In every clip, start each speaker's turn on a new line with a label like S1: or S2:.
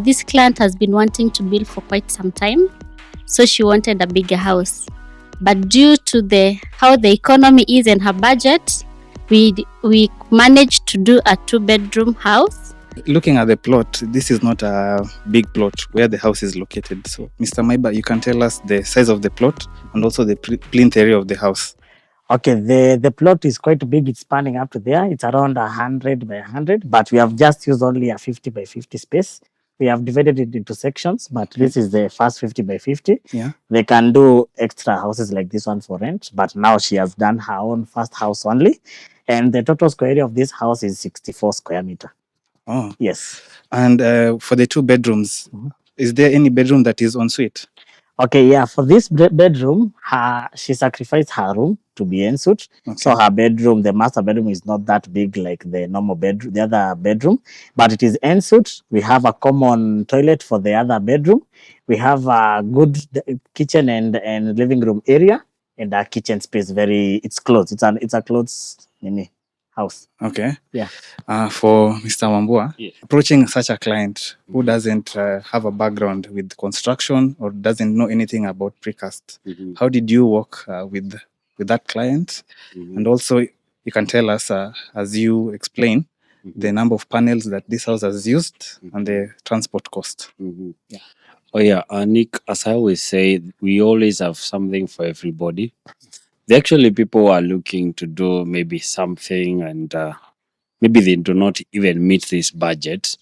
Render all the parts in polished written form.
S1: This client has been wanting to build for quite some time, so she wanted a bigger house. But due to how the economy is and her budget, we managed to do a 2-bedroom house.
S2: Looking at the plot, this is not a big plot where the house is located. So, Mr. Maiba, you can tell us the size of the plot and also the plinth area of the house.
S3: Okay, the plot is quite big. It's spanning up to there. It's around 100 by 100, but we have just used only a 50 by 50 space. We have divided it into sections, but this is the first 50 by 50.
S2: Yeah.
S3: They can do extra houses like this one for rent, but now she has done her own first house only. And the total square area of this house is 64 square meter.
S2: Oh.
S3: Yes.
S2: And for the 2 bedrooms, is there any bedroom that is en suite?
S3: Okay, yeah. For this bedroom, she sacrificed her room to be en suite. Okay. So her bedroom, the master bedroom, is not that big like the normal bedroom, the other bedroom, but it is en suite. We have a common toilet for the other bedroom. We have a good kitchen and living room area, and our kitchen space it's closed. It's a closed house.
S2: Okay.
S3: Yeah.
S2: For Mr. Wambua,
S4: yeah.
S2: Approaching such a client who doesn't have a background with construction or doesn't know anything about precast, how did you work with that client? And also, you can tell us, as you explain, the number of panels that this house has used and the transport cost.
S4: Yeah. Oh yeah, Nick, as I always say, we always have something for everybody. Actually, people are looking to do maybe something and maybe they do not even meet this budget.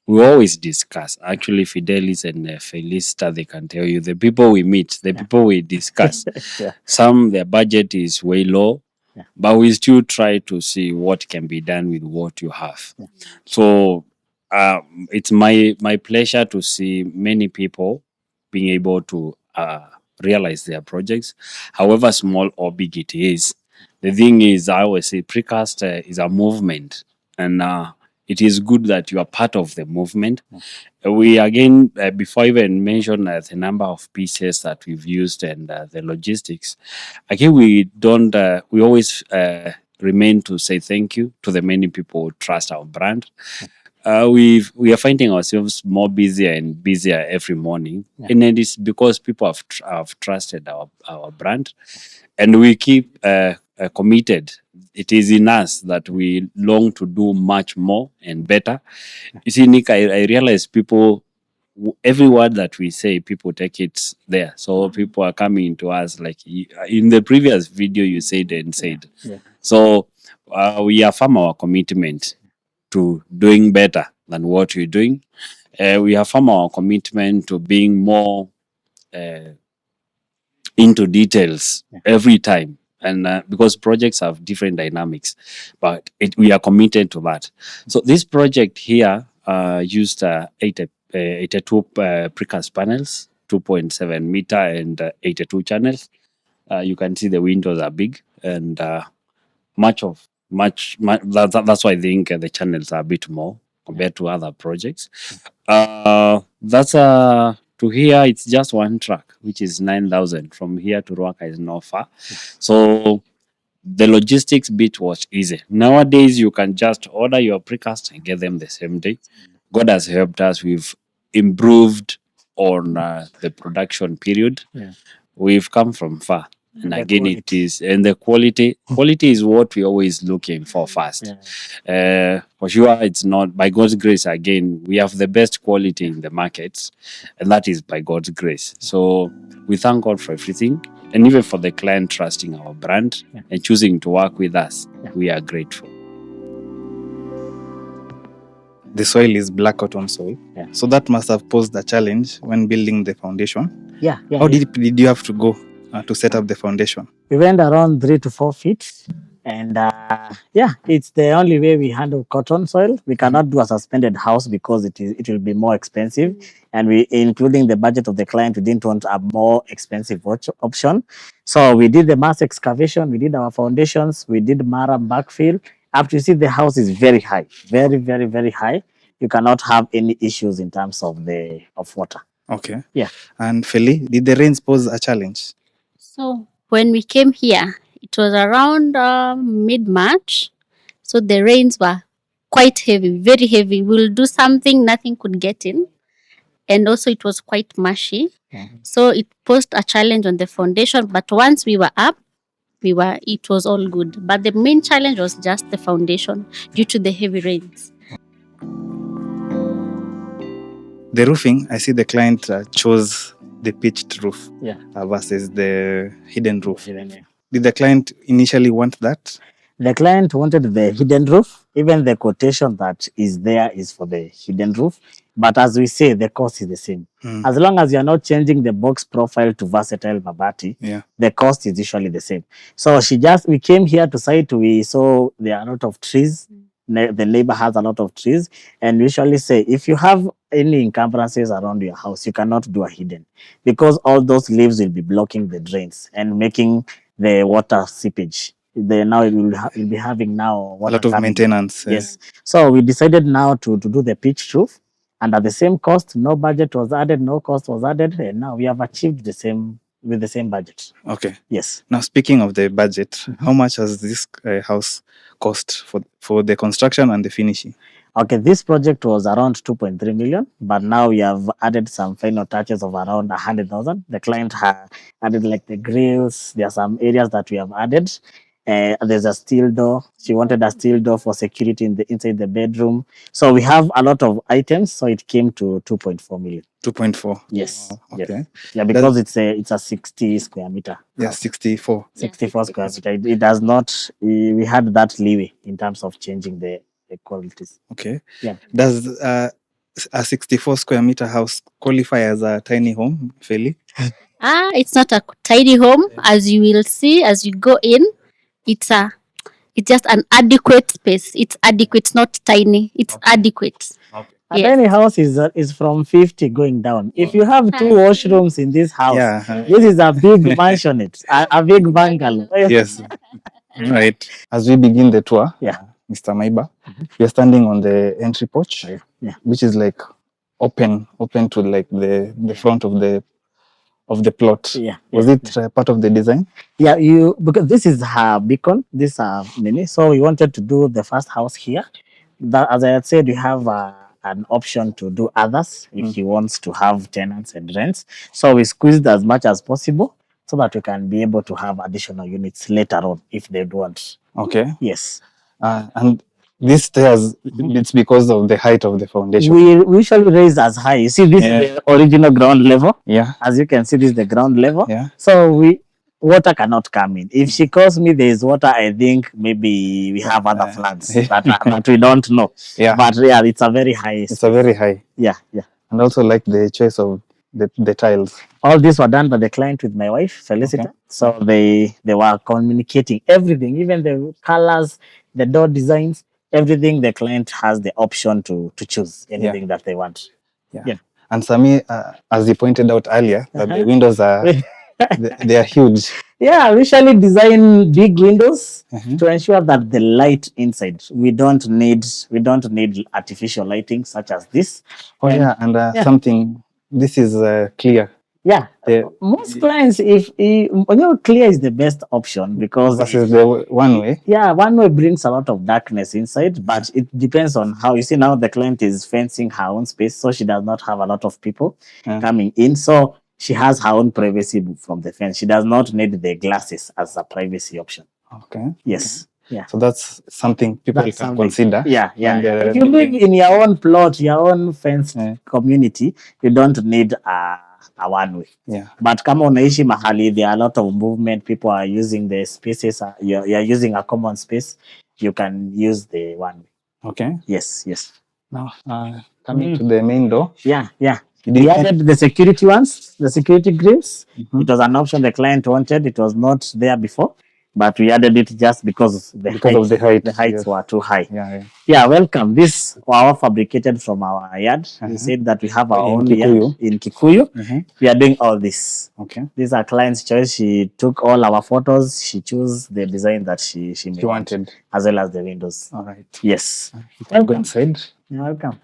S4: We always discuss. Actually, Fidelis and Felista, they can tell you the people we meet, the people we discuss.
S3: Yeah.
S4: Some, their budget is way low, but we still try to see what can be done with what you have. Yeah. So it's my pleasure to see many people being able to realize their projects, however small or big it is. The thing is, I always say Precast is a movement, and it is good that you are part of the movement. We again, before I even mention the number of pieces that we've used and the logistics, again, we always remain to say thank you to the many people who trust our brand. We are finding ourselves more busier and busier every morning, and it is because people have trusted our brand, and we keep committed. It is in us that we long to do much more and better. You see, Nick, I realize people, every word that we say, people take it there. So people are coming to us like in the previous video you said and said.
S3: Yeah.
S4: So we affirm our commitment to doing better than what we're doing. We affirm our commitment to being more into details every time. And because projects have different dynamics, but we are committed to that. So this project here used 82 precast panels, 2.7 meter and 82 channels. You can see the windows are big, and much that's why I think the channels are a bit more compared to other projects. That's to here, it's just one track, which is 9,000. From here to Ruaka is not far. So the logistics bit was easy. Nowadays, you can just order your precast and get them the same day. God has helped us. We've improved on the production period. Yeah. We've come from far. And again, it is, and the quality is what we're always looking for first. Yeah. For sure, it's not, by God's grace, again, we have the best quality in the markets, and that is by God's grace. So we thank God for everything, and even for the client trusting our brand and choosing to work with us. We are grateful.
S2: The soil is black cotton soil, so that must have posed a challenge when building the foundation.
S3: Yeah.
S2: How did you have to go to set up the foundation?
S3: We went around 3 to 4 feet, and it's the only way we handle cotton soil. We cannot do a suspended house because it will be more expensive, and we, including the budget of the client, we didn't want a more expensive option. So we did the mass excavation, we did our foundations, we did Maram backfill. After you see, the house is very high, very, very, very high. You cannot have any issues in terms of water.
S2: Okay.
S3: Yeah.
S2: And Feli, did the rains pose a challenge?
S1: So when we came here, it was around mid-March. So the rains were quite heavy, very heavy. We'll do something, nothing could get in. and also it was quite mushy. So it posed a challenge on the foundation, but once we were up, it was all good. But the main challenge was just the foundation due to the heavy rains.
S2: The roofing, I see the client chose the pitched roof
S3: Yeah.
S2: versus the hidden roof.
S3: Even, yeah.
S2: Did the client initially want that?
S3: The client wanted the hidden roof. Even the quotation that is there is for the hidden roof. But as we say, the cost is the same. As long as you're not changing the box profile to versatile mabati,
S2: Yeah.
S3: the cost is usually the same. So we came here to site, we saw there are a lot of trees. The neighbor has a lot of trees. And we usually say, if you have any encumbrances around your house, you cannot do a hidden because all those leaves will be blocking the drains and making the water seepage. Now it will be having now
S2: A
S3: water
S2: lot of
S3: coming.
S2: maintenance.
S3: Yes. So we decided now to do the pitch roof, and at the same cost, no budget was added, no cost was added, and now we have achieved the same with the same budget.
S2: Okay.
S3: Yes.
S2: Now, speaking of the budget, how much has this house cost for the construction and the finishing?
S3: Okay, this project was around 2.3 million, but now we have added some final touches of around 100,000. The client added like the grills. There are some areas that we have added. There's a steel door. She wanted a steel door for security inside the bedroom. So we have a lot of items. So it came to 2.4 million.
S2: 2.4.
S3: Yes.
S2: Oh, okay.
S3: Yes. Yeah, because it's a 60 square meter.
S2: Yeah,
S3: house.
S2: 64.
S3: 64 square meter. It does not. We had that leeway in terms of changing the qualities.
S2: Okay.
S3: Yeah.
S2: Does a 64 square meter house qualify as a tiny home, Feli?
S1: It's not a tidy home, as you will see as you go in. It's just an adequate space. It's adequate, not tiny. It's adequate.
S3: A
S1: Yes.
S3: tiny house is from 50 going down. If you have 2 washrooms in this house,
S2: Yeah.
S3: this is a big mansion. It's a big bungalow.
S2: Yes. Right. As we begin the tour,
S3: Yeah.
S2: Mr. Maiba, we are standing on the entry porch,
S3: Yeah.
S2: which is like open to like the front of the plot.
S3: Yeah.
S2: Was it part of the design?
S3: Yeah, because this is her beacon, this mini. So we wanted to do the first house here. That, as I had said, we have an option to do others if he wants to have tenants and rents. So we squeezed as much as possible so that we can be able to have additional units later on if they want.
S2: Okay.
S3: Yes.
S2: And these stairs, it's because of the height of the foundation.
S3: We usually raise as high. You see, this is the original ground level.
S2: Yeah.
S3: As you can see, this is the ground level.
S2: Yeah.
S3: So water cannot come in. If she calls me there is water, I think maybe we have other floods that we don't know.
S2: Yeah.
S3: But yeah, it's a very high.
S2: It's a very high.
S3: Yeah, yeah.
S2: And also like the choice of the tiles.
S3: All these were done by the client with my wife, Felicity.
S2: Okay.
S3: So they were communicating everything, even the colors, the door designs, everything. The client has the option to choose anything that they want.
S2: Yeah.
S3: Yeah.
S2: And Sammy, as you pointed out earlier, that the windows are they are huge.
S3: Yeah, we usually design big windows to ensure that the light inside. We don't need artificial lighting such as this.
S2: Oh yeah, and something. This is clear.
S3: Yeah,
S2: The-
S3: most clients, clear is the best option because
S2: Versus the one way.
S3: yeah, one way brings a lot of darkness inside, but it depends on how you see now the client is fencing her own space, so she does not have a lot of people coming in. So she has her own privacy from the fence. She does not need the glasses as a privacy option.
S2: Okay.
S3: Yes. Yeah.
S2: So that's something people
S3: That's
S2: can
S3: something.
S2: consider.
S3: Yeah, yeah.
S2: And,
S3: If you live in your own plot, your own fenced community, you don't need a one way.
S2: Yeah.
S3: But kama unaishi mahali, there are a lot of movement. People are using the spaces. You're using a common space. You can use the one way.
S2: Okay.
S3: Yes, yes.
S2: Now coming to the main door.
S3: Yeah, yeah.
S2: Did
S3: We
S2: you
S3: added the security ones, the security grills. It was an option the client wanted. It was not there before, but we added it just because
S2: of the height.
S3: The heights
S2: Yes.
S3: were too high.
S2: Yeah.
S3: Yeah, welcome. This was fabricated from our yard. We said that we have our
S2: In
S3: own
S2: Kikuyu.
S3: yard in Kikuyu. We are doing all this.
S2: Okay.
S3: These are client's choice. She took all our photos. She chose the design that she
S2: wanted.
S3: as well as the windows.
S2: All right.
S3: Yes.
S2: Go inside.
S3: You're welcome.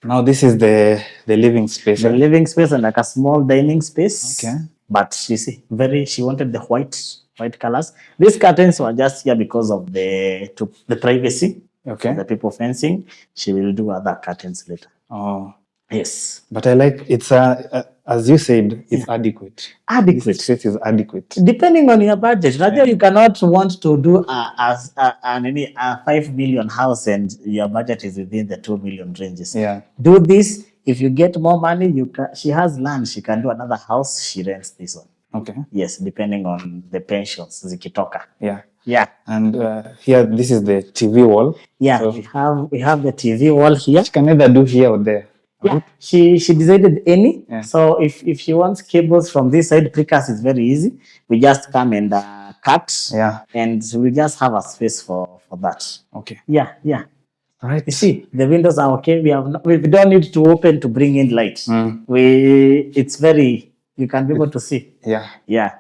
S2: Now this is the living space.
S3: The living space and like a small dining space.
S2: Okay.
S3: But you see, she wanted the white colors. These curtains were just here because of the privacy.
S2: Okay.
S3: The people fencing. She will do other curtains later.
S2: Oh.
S3: Yes.
S2: But I like it's as you said, it's adequate.
S3: Adequate.
S2: This space is adequate.
S3: Depending on your budget, you cannot want to do a 5 million house and your budget is within the 2 million ranges.
S2: Yeah.
S3: Do this. If you get more money, she has land. She can do another house. She rents this one.
S2: Okay.
S3: Yes, depending on the pensions zikitoka.
S2: Yeah.
S3: Yeah.
S2: And here, this is the TV wall.
S3: Yeah.
S2: So
S3: we have the TV wall here.
S2: she can either do here or there.
S3: Yeah, she decided any.
S2: Yeah.
S3: So if she wants cables from this side, precast is very easy. We just come and cut.
S2: Yeah.
S3: And we just have a space for that.
S2: Okay.
S3: Yeah.
S2: All right.
S3: You see, the windows are okay. We don't need to open to bring in light. It's very, you can be able to see.
S2: Yeah.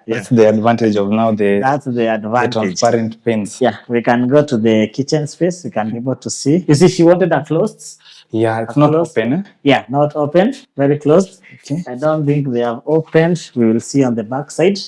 S2: That's the advantage of now
S3: That's the
S2: the
S3: advantage.
S2: transparent panes.
S3: Yeah, we can go to the kitchen space. We can be able to see. You see, she wanted a closed.
S2: Yeah, it's not
S3: Closed.
S2: open. Eh?
S3: Yeah, not open, very closed.
S2: Okay.
S3: I don't think they have opened. We will see on the back side.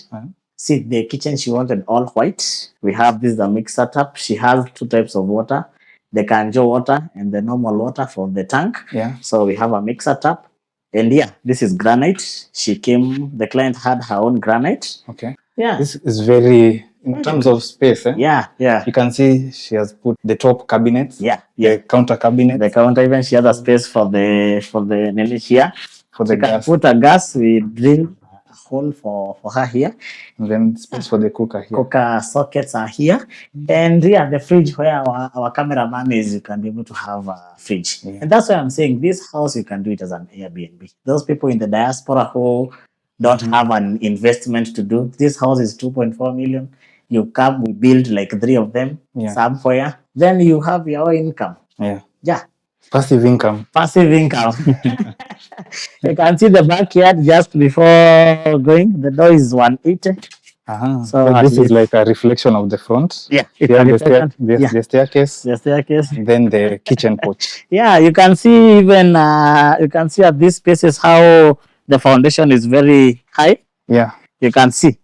S3: See, the kitchen, she wanted all white. We have this the mixer tap. She has 2 types of water, the kanjo water and the normal water from the tank.
S2: Yeah.
S3: So we have a mixer tap. And yeah, this is granite. The client had her own granite.
S2: Okay.
S3: Yeah.
S2: This is very, in terms of space.
S3: Yeah.
S2: You can see she has put the top cabinets.
S3: Yeah.
S2: The counter cabinet.
S3: The counter, even she has a space for the Nelly here.
S2: For the
S3: She can
S2: gas.
S3: put a gas. We drill a hole for her here.
S2: And then space for the cooker here.
S3: Cooker sockets are here. And yeah, the fridge where our cameraman is, you can be able to have a fridge.
S2: Yeah.
S3: And that's why I'm saying this house, you can do it as an Airbnb. Those people in the diaspora who don't have an investment to do, this house is 2.4 million. You come, we build like 3 of them somewhere. Then you have your own income.
S2: Yeah.
S3: Yeah.
S2: Passive income.
S3: Passive income. You can see the backyard just before going. The door is 180.
S2: So this is like a reflection of the front.
S3: Yeah.
S2: Here the staircase.
S3: The staircase.
S2: Then the kitchen porch.
S3: Yeah, you can see even you can see at these spaces how the foundation is very high.
S2: Yeah.
S3: You can see.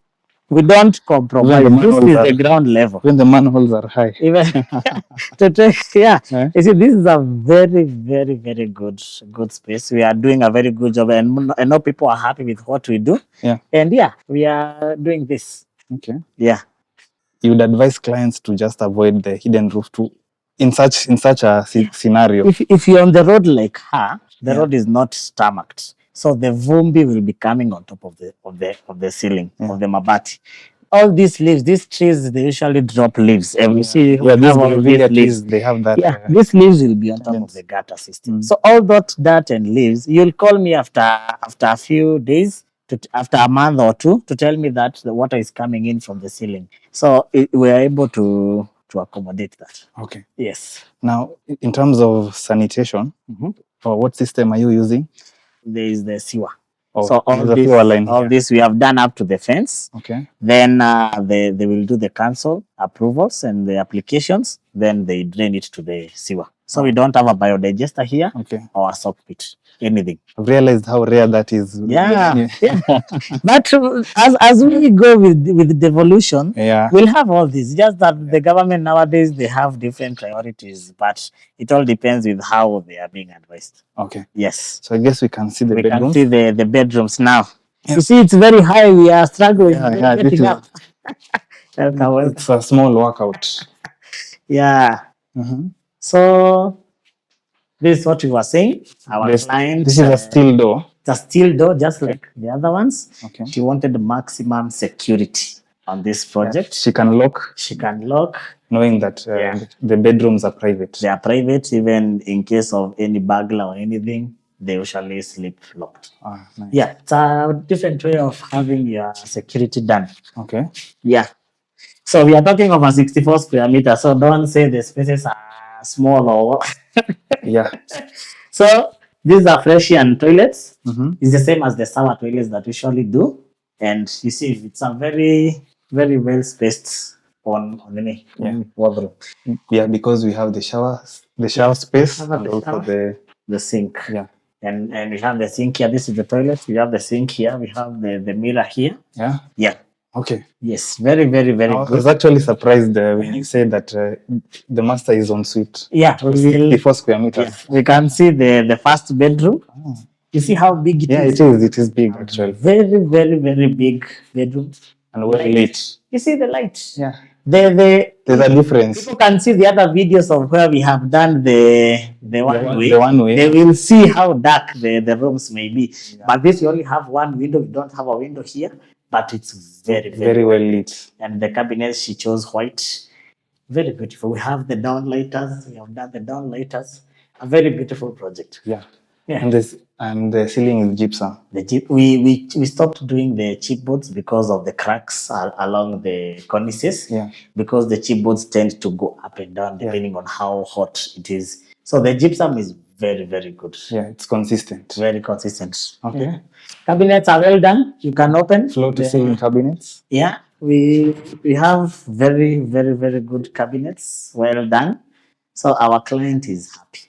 S3: We don't compromise. This is the ground level.
S2: When the manholes are high.
S3: Even to take, you see, this is a very, very, very good space. We are doing a very good job, and I know people are happy with what we do.
S2: Yeah.
S3: And yeah, we are doing this.
S2: Okay.
S3: Yeah.
S2: You would advise clients to just avoid the hidden roof in such a scenario.
S3: If you're on the road like her, the road is not tarmacked. So the vumbi will be coming on top of the ceiling of the mabati. All these leaves, these trees, they usually drop leaves. And we see
S2: these leaves, they have that.
S3: Yeah, these leaves will be on top of the gutter system. So all that dirt and leaves, you'll call me after a few days, after a month or 2, to tell me that the water is coming in from the ceiling. So we are able to accommodate that.
S2: Okay.
S3: Yes.
S2: Now, in terms of sanitation, what system are you using?
S3: There is the sewer.
S2: So all
S3: this we have done up to the fence.
S2: Okay.
S3: Then they will do the council approvals and the applications. Then they drain it to the sewer. So we don't have a biodigester here or a sock pit, anything.
S2: I've realized how rare that is.
S3: Yeah. But as we go with devolution, we'll have all this. Just that the government nowadays, they have different priorities, but it all depends with how they are being advised.
S2: Okay.
S3: Yes.
S2: So I guess we can see the bedrooms.
S3: We can see the bedrooms now. Yeah. You see, it's very high. We are struggling. Getting up.
S2: It's a small workout.
S3: Yeah. So this is what we were saying. Our client.
S2: This is a steel door.
S3: It's a steel door, just like the other ones.
S2: Okay.
S3: She wanted maximum security on this project.
S2: She can lock.
S3: She can lock.
S2: Knowing that the bedrooms are private.
S3: They are private, even in case of any burglar or anything, they usually sleep locked.
S2: Nice.
S3: Yeah, it's a different way of having your security done.
S2: Okay.
S3: Yeah. So we are talking of a 64 square meter. So don't say the spaces are small or
S2: yeah.
S3: So these are Fresian toilets. It's the same as the shower toilets that we usually do. And you see, it's a very, very well spaced on the wardrobe.
S2: Yeah, because we have the shower space and also
S3: the sink.
S2: Yeah.
S3: And we have the sink here. This is the toilet. We have the sink here. We have the mirror here.
S2: Yeah.
S3: Yeah.
S2: Okay.
S3: Yes. Very, very, very good.
S2: I was actually surprised when you said that the master is en suite.
S3: Yeah.
S2: 64 square meters.
S3: Yeah. We can see the first bedroom. You see how big it
S2: Yeah,
S3: is?
S2: it is big actually.
S3: Very, very, very big bedroom.
S2: And well lit.
S3: You see the light?
S2: Yeah.
S3: There's
S2: There's a difference.
S3: People can see the other videos of where we have done the one way.
S2: The one way.
S3: They will see how dark the rooms may be. Yeah. But this, you only have one window. We don't have a window here, but it's very,
S2: Very well lit.
S3: And the cabinets, she chose white. Very beautiful. We have the downlighters. We have done the downlighters. A very beautiful project.
S2: Yeah.
S3: Yeah.
S2: And the ceiling is gypsum.
S3: We stopped doing the chipboards because of the cracks along the cornices.
S2: Yeah.
S3: Because the chipboards tend to go up and down depending on how hot it is. So the gypsum is very, very good.
S2: Yeah, it's consistent.
S3: Very consistent.
S2: Okay.
S3: Yeah. Cabinets are well done. You can open.
S2: Floor to ceiling cabinets.
S3: Yeah. We have very, very, very good cabinets. Well done. So our client is happy.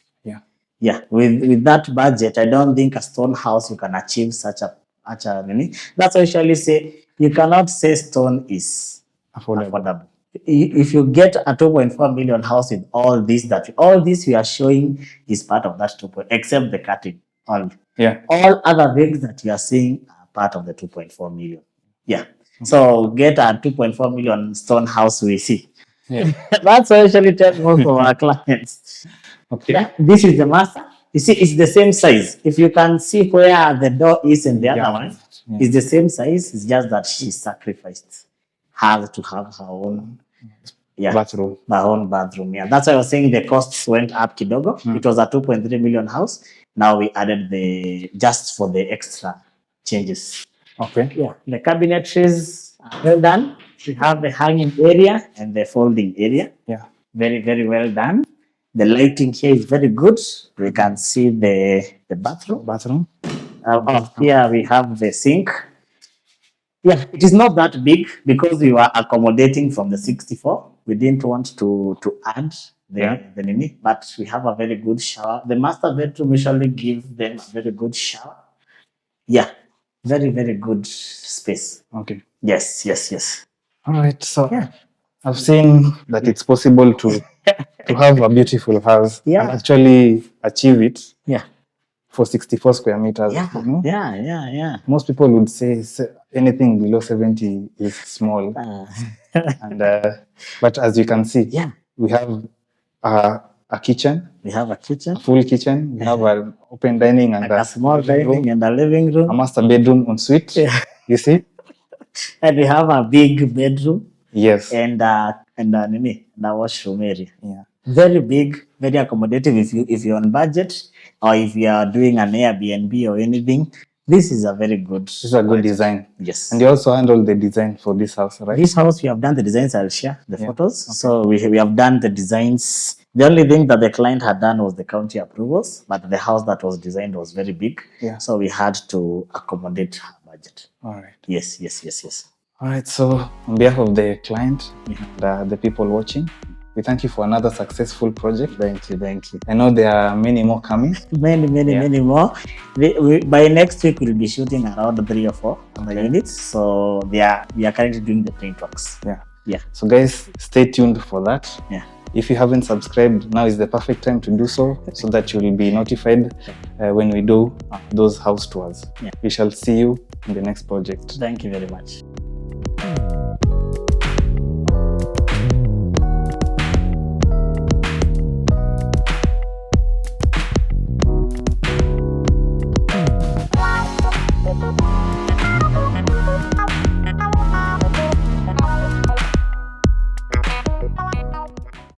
S3: Yeah, with that budget, I don't think a stone house you can achieve such a That's why I usually say you cannot say stone is affordable. If you get a 2.4 million house with all this we are showing is part of that 2. Except the cutting. All other things that you are seeing are part of the 2.4 million. Yeah. So get a 2.4 million stone house we see. Yeah. That's what I usually tell most of our clients.
S2: Okay.
S3: Yeah, this is the master. You see, it's the same size. If you can see where the door is and the other one, it's the same size. It's just that she sacrificed her to have her own
S2: bathroom.
S3: Her own bathroom. Yeah, that's why I was saying the costs went up kidogo. It was a 2.3 million house. Now we added just for the extra changes.
S2: Okay.
S3: Yeah, the cabinetries are well done. We have the hanging area and the folding area.
S2: Yeah.
S3: Very, very well done. The lighting here is very good. We can see the bathroom. Here we have the sink. Yeah, it is not that big because we were accommodating from the 64. We didn't want to add the nini, but we have a very good shower. The master bedroom usually give them a very good shower. Yeah, very, very good space.
S2: Okay.
S3: Yes.
S2: All right. So I've seen that it's possible to have a beautiful house and actually achieve it.
S3: Yeah.
S2: For 64 square meters.
S3: Yeah.
S2: You know?
S3: Yeah.
S2: Most people would say anything below 70 is small. But as you can see, we have a kitchen.
S3: We have a kitchen.
S2: A full kitchen. We have an open dining and
S3: a small dining and a living room.
S2: A master bedroom en suite. Yeah. You see?
S3: And we have a big bedroom.
S2: Yes.
S3: And a washroom area.
S2: Yeah.
S3: Very big, very accommodative if you're on budget or if you are doing an Airbnb or anything. This is a very good.
S2: This is a good design.
S3: Yes.
S2: And you also handle the design for this house, right?
S3: This house, we have done the designs. I'll share the photos. Okay. So we have done the designs. The only thing that the client had done was the county approvals, but the house that was designed was very big.
S2: Yeah.
S3: So we had to accommodate her budget.
S2: All right.
S3: Yes.
S2: All right. So on behalf of the client and the people watching, we thank you for another successful project.
S3: Thank you.
S2: I know there are many more coming.
S3: Many more. By next week, we'll be shooting around 3 or 4 other units. So we are currently doing the paint works. Yeah.
S2: So guys, stay tuned for that.
S3: Yeah.
S2: If you haven't subscribed, now is the perfect time to do so that you will be notified when we do those house tours.
S3: Yeah.
S2: We shall see you in the next project.
S3: Thank you very much.